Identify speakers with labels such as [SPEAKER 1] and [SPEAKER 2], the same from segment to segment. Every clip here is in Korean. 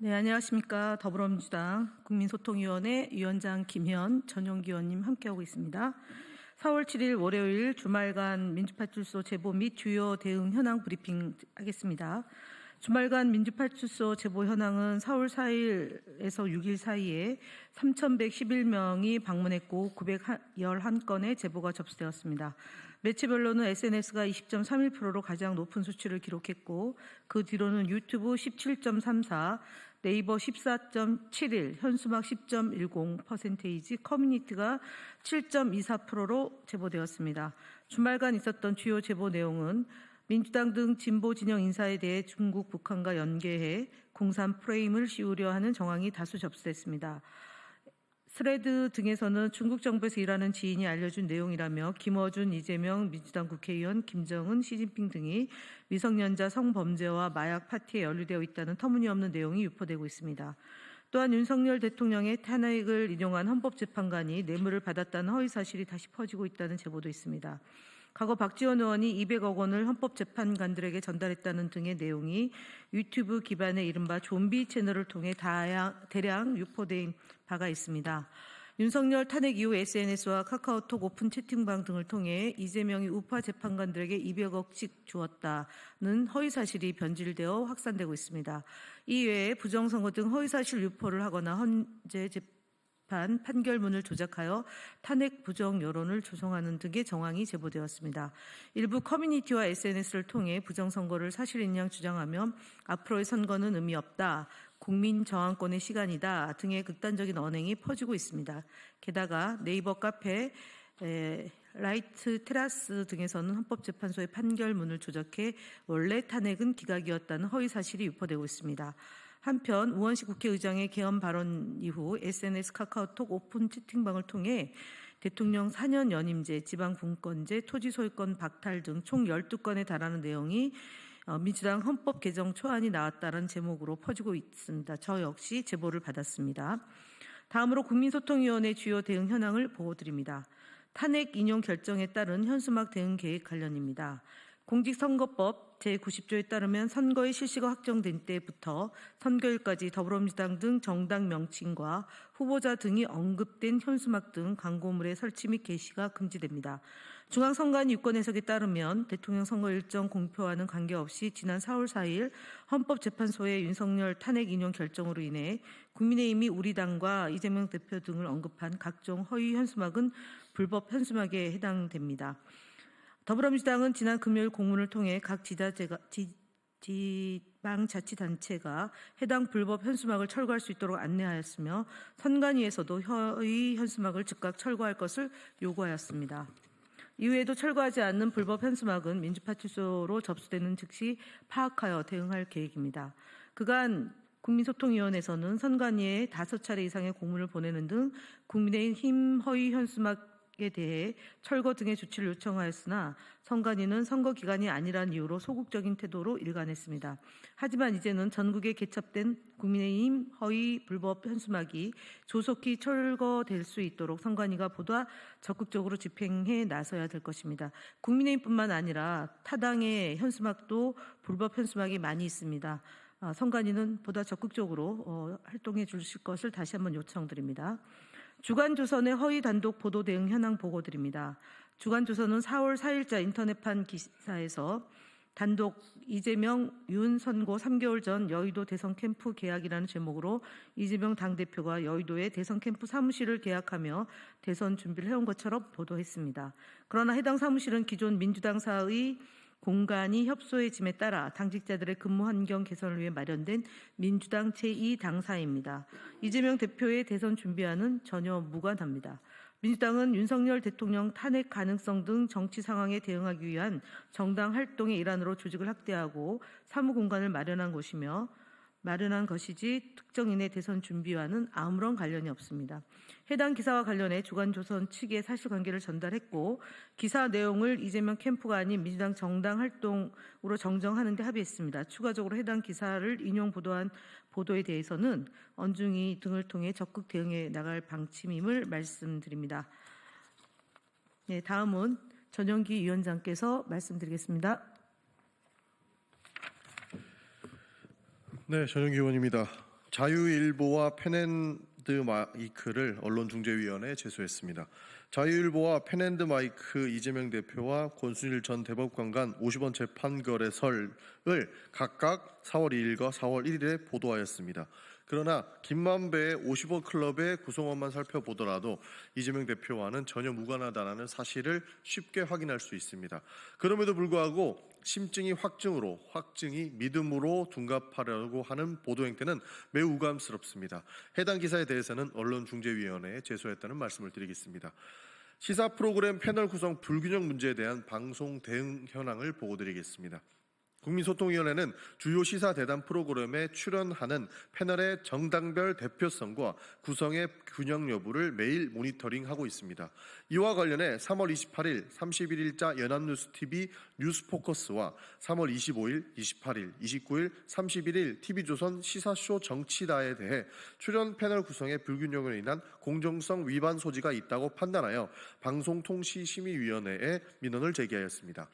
[SPEAKER 1] 네, 안녕하십니까. 더불어민주당 국민소통위원회 위원장 김현 전용기 의원님 함께하고 있습니다. 4월 7일 월요일 주말간 민주파출소 제보 및 주요 대응 현황 브리핑 하겠습니다. 주말간 민주파출소 제보 현황은 4월 4일에서 6일 사이에 3,111명이 방문했고 911건의 제보가 접수되었습니다. 매체별로는 SNS가 20.31%로 가장 높은 수치를 기록했고 그 뒤로는 유튜브 17.34%, 네이버 14.71%, 현수막 10.10%, 커뮤니티가 7.24%로 제보되었습니다. 주말간 있었던 주요 제보 내용은 민주당 등 진보 진영 인사에 대해 중국, 북한과 연계해 공산 프레임을 씌우려 하는 정황이 다수 접수됐습니다. 스레드 등에서는 중국 정부에서 일하는 지인이 알려준 내용이라며 김어준, 이재명, 민주당 국회의원, 김정은, 시진핑 등이 미성년자 성범죄와 마약 파티에 연루되어 있다는 터무니없는 내용이 유포되고 있습니다. 또한 윤석열 대통령의 탄핵을 인용한 헌법재판관이 뇌물을 받았다는 허위사실이 다시 퍼지고 있다는 제보도 있습니다. 과거 박지원 의원이 200억 원을 헌법재판관들에게 전달했다는 등의 내용이 유튜브 기반의 이른바 좀비 채널을 통해 대량 유포된 바가 있습니다. 윤석열 탄핵 이후 SNS와 카카오톡 오픈 채팅방 등을 통해 이재명이 우파 재판관들에게 200억씩 주었다는 허위사실이 변질되어 확산되고 있습니다. 이외에 부정선거 등 허위사실 유포를 하거나 헌재 재판 판결문을 조작하여 탄핵 부정 여론을 조성하는 등의 정황이 제보되었습니다. 일부 커뮤니티와 SNS를 통해 부정선거를 사실인 양 주장하며 앞으로의 선거는 의미 없다, 국민 저항권의 시간이다 등의 극단적인 언행이 퍼지고 있습니다. 게다가 네이버 카페, 라이트 테라스 등에서는 헌법재판소의 판결문을 조작해 원래 탄핵은 기각이었다는 허위사실이 유포되고 있습니다. 한편 우원식 국회의장의 개헌 발언 이후 SNS 카카오톡 오픈 채팅방을 통해 대통령 4년 연임제, 지방분권제, 토지소유권 박탈 등 총 12건에 달하는 내용이 민주당 헌법 개정 초안이 나왔다는 제목으로 퍼지고 있습니다. 저 역시 제보를 받았습니다. 다음으로 국민소통위원회 주요 대응 현황을 보고드립니다. 탄핵 인용 결정에 따른 현수막 대응 계획 관련입니다. 공직선거법 제90조에 따르면 선거의 실시가 확정된 때부터 선거일까지 더불어민주당 등 정당 명칭과 후보자 등이 언급된 현수막 등 광고물의 설치 및 게시가 금지됩니다. 중앙선관위 유권 해석에 따르면 대통령 선거 일정 공표와는 관계없이 지난 4월 4일 헌법재판소의 윤석열 탄핵 인용 결정으로 인해 국민의힘이 우리 당과 이재명 대표 등을 언급한 각종 허위 현수막은 불법 현수막에 해당됩니다. 더불어민주당은 지난 금요일 공문을 통해 각 지방자치단체가 해당 불법 현수막을 철거할 수 있도록 안내하였으며 선관위에서도 허위 현수막을 즉각 철거할 것을 요구하였습니다. 이후에도 철거하지 않는 불법 현수막은 민주파출소로 접수되는 즉시 파악하여 대응할 계획입니다. 그간 국민소통위원회에서는 선관위에 5차례 이상의 공문을 보내는 등 국민의힘 허위 현수막에 대해 철거 등의 조치를 요청하였으나 선관위는 선거 기간이 아니란 이유로 소극적인 태도로 일관했습니다. 하지만 이제는 전국에 개첩된 국민의힘 허위 불법 현수막이 조속히 철거될 수 있도록 선관위가 보다 적극적으로 집행해 나서야 될 것입니다. 국민의힘뿐만 아니라 타당의 현수막도 불법 현수막이 많이 있습니다. 선관위는 보다 적극적으로 활동해 주실 것을 다시 한번 요청드립니다. 주간조선의 허위 단독 보도 대응 현황 보고드립니다. 주간조선은 4월 4일자 인터넷판 기사에서 단독 이재명 윤 선고 3개월 전 여의도 대선 캠프 계약이라는 제목으로 이재명 당대표가 여의도의 대선 캠프 사무실을 계약하며 대선 준비를 해온 것처럼 보도했습니다. 그러나 해당 사무실은 기존 민주당사의 공간이 협소해짐에 따라 당직자들의 근무 환경 개선을 위해 마련된 민주당 제2당사입니다. 이재명 대표의 대선 준비와는 전혀 무관합니다. 민주당은 윤석열 대통령 탄핵 가능성 등 정치 상황에 대응하기 위한 정당 활동의 일환으로 조직을 확대하고 사무 공간을 마련한 것이지 특정인의 대선 준비와는 아무런 관련이 없습니다. 해당 기사와 관련해 주간조선 측에 사실관계를 전달했고 기사 내용을 이재명 캠프가 아닌 민주당 정당 활동으로 정정하는 데 합의했습니다. 추가적으로 해당 기사를 인용 보도한 보도에 대해서는 언중이 등을 통해 적극 대응해 나갈 방침임을 말씀드립니다. 네, 다음은 전용기 위원장께서 말씀드리겠습니다.
[SPEAKER 2] 네, 전용기 의원입니다. 자유일보와 펜앤드마이크를 언론중재위원회에 제소했습니다. 자유일보와 펜앤드마이크 이재명 대표와 권순일 전 대법관간 50원 재판거래설을 각각 4월 2일과 4월 1일에 보도하였습니다. 그러나 김만배의 50원 클럽의 구성원만 살펴보더라도 이재명 대표와는 전혀 무관하다는 사실을 쉽게 확인할 수 있습니다. 그럼에도 불구하고 심증이 확증이 믿음으로 둔갑하려고 하는 보도 행태는 매우 우감스럽습니다. 해당 기사에 대해서는 언론중재위원회에 제소했다는 말씀을 드리겠습니다. 시사 프로그램 패널 구성 불균형 문제에 대한 방송 대응 현황을 보고드리겠습니다. 국민소통위원회는 주요 시사 대담 프로그램에 출연하는 패널의 정당별 대표성과 구성의 균형 여부를 매일 모니터링하고 있습니다. 이와 관련해 3월 28일, 31일자 연합뉴스TV 뉴스포커스와 3월 25일, 28일, 29일, 31일 TV조선 시사쇼 정치다에 대해 출연 패널 구성의 불균형으로 인한 공정성 위반 소지가 있다고 판단하여 방송통신심의위원회에 민원을 제기하였습니다.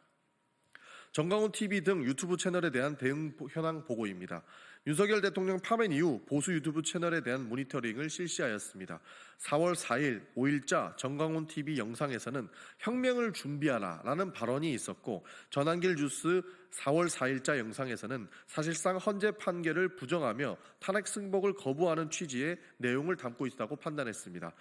[SPEAKER 2] 정강훈 TV 등 유튜브 채널에 대한 대응 현황 보고입니다. 윤석열 대통령 파면 이후 보수 유튜브 채널에 대한 모니터링을 실시하였습니다. 4월 4일 5일자 정강훈 TV 영상에서는 혁명을 준비하라라는 발언이 있었고, 전한길 뉴스 4월 4일자 영상에서는 사실상 헌재 판결을 부정하며 탄핵 승복을 거부하는 취지의 내용을 담고 있다고 판단했습니다.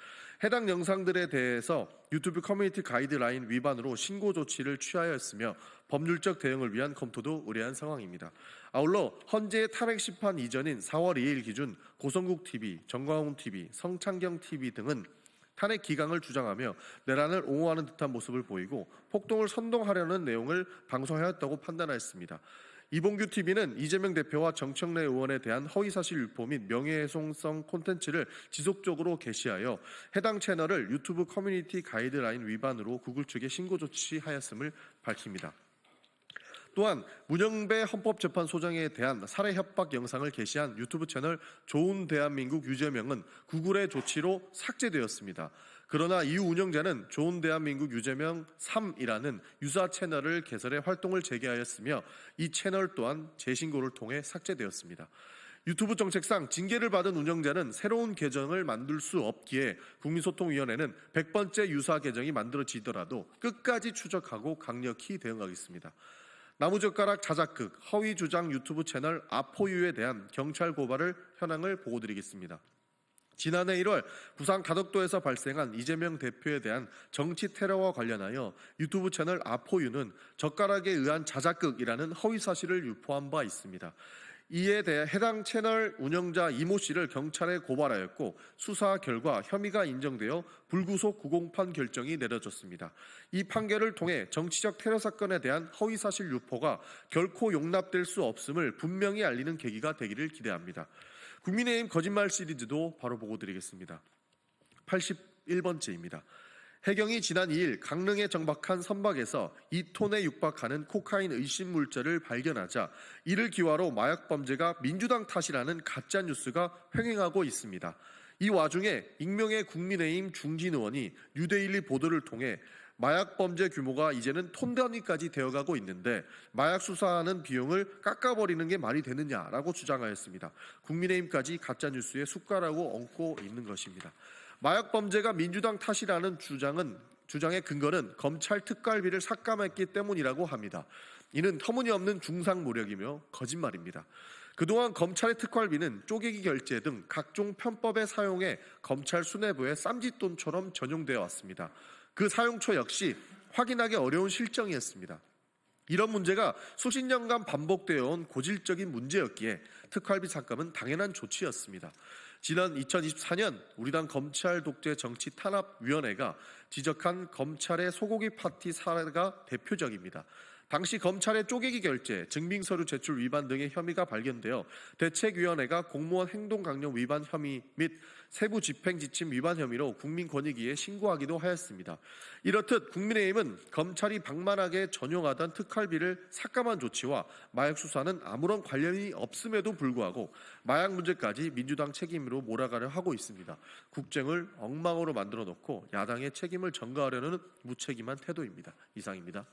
[SPEAKER 2] 해당 영상들에 대해서 유튜브 커뮤니티 가이드라인 위반으로 신고 조치를 취하였으며 법률적 대응을 위한 검토도 의뢰한 상황입니다. 아울러 헌재의 탄핵 심판 이전인 4월 2일 기준 고성국TV, 정광훈TV, 성창경TV 등은 탄핵 기강을 주장하며 내란을 옹호하는 듯한 모습을 보이고 폭동을 선동하려는 내용을 방송하였다고 판단하였습니다. 이봉규TV는 이재명 대표와 정청래 의원에 대한 허위사실 유포 및 명예훼손성 콘텐츠를 지속적으로 게시하여 해당 채널을 유튜브 커뮤니티 가이드라인 위반으로 구글 측에 신고 조치하였음을 밝힙니다. 또한 문영배 헌법재판소장에 대한 살해 협박 영상을 게시한 유튜브 채널 좋은 대한민국 유재명은 구글의 조치로 삭제되었습니다. 그러나 이후 운영자는 좋은 대한민국 유재명 3이라는 유사 채널을 개설해 활동을 재개하였으며 이 채널 또한 재신고를 통해 삭제되었습니다. 유튜브 정책상 징계를 받은 운영자는 새로운 계정을 만들 수 없기에 국민소통위원회는 100번째 유사 계정이 만들어지더라도 끝까지 추적하고 강력히 대응하겠습니다. 나무젓가락 자작극, 허위주장 유튜브 채널 아포유에 대한 경찰 고발을 현황을 보고드리겠습니다. 지난해 1월 부산 가덕도에서 발생한 이재명 대표에 대한 정치 테러와 관련하여 유튜브 채널 아포유는 젓가락에 의한 자작극이라는 허위사실을 유포한 바 있습니다. 이에 대해 해당 채널 운영자 이모 씨를 경찰에 고발하였고 수사 결과 혐의가 인정되어 불구속 구공판 결정이 내려졌습니다. 이 판결을 통해 정치적 테러 사건에 대한 허위사실 유포가 결코 용납될 수 없음을 분명히 알리는 계기가 되기를 기대합니다. 국민의힘 거짓말 시리즈도 바로 보고드리겠습니다. 81번째입니다. 해경이 지난 2일 강릉에 정박한 선박에서 2톤에 육박하는 코카인 의심 물자를 발견하자 이를 기화로 마약 범죄가 민주당 탓이라는 가짜 뉴스가 횡행하고 있습니다. 이 와중에 익명의 국민의힘 중진 의원이 뉴데일리 보도를 통해 마약 범죄 규모가 이제는 톤 단위까지 되어가고 있는데 마약 수사하는 비용을 깎아버리는 게 말이 되느냐라고 주장하였습니다. 국민의힘까지 가짜 뉴스에 숟가락을 얹고 있는 것입니다. 마약 범죄가 민주당 탓이라는 주장의 근거는 검찰 특갈비를 삭감했기 때문이라고 합니다. 이는 터무니없는 중상모략이며 거짓말입니다. 그동안 검찰의 특활비는 쪼개기 결제 등 각종 편법에 사용해 검찰 수뇌부의 쌈짓돈처럼 전용되어 왔습니다. 그 사용처 역시 확인하기 어려운 실정이었습니다. 이런 문제가 수십 년간 반복되어 온 고질적인 문제였기에 특활비 삭감은 당연한 조치였습니다. 지난 2024년 우리 당 검찰 독재 정치 탄압위원회가 지적한 검찰의 소고기 파티 사례가 대표적입니다. 당시 검찰의 쪼개기 결제, 증빙서류 제출 위반 등의 혐의가 발견되어 대책위원회가 공무원 행동강령 위반 혐의 및 세부 집행지침 위반 혐의로 국민권익위에 신고하기도 하였습니다. 이렇듯 국민의힘은 검찰이 방만하게 전용하던 특활비를 삭감한 조치와 마약 수사는 아무런 관련이 없음에도 불구하고 마약 문제까지 민주당 책임으로 몰아가려 하고 있습니다. 국정을 엉망으로 만들어 놓고 야당의 책임을 전가하려는 무책임한 태도입니다. 이상입니다.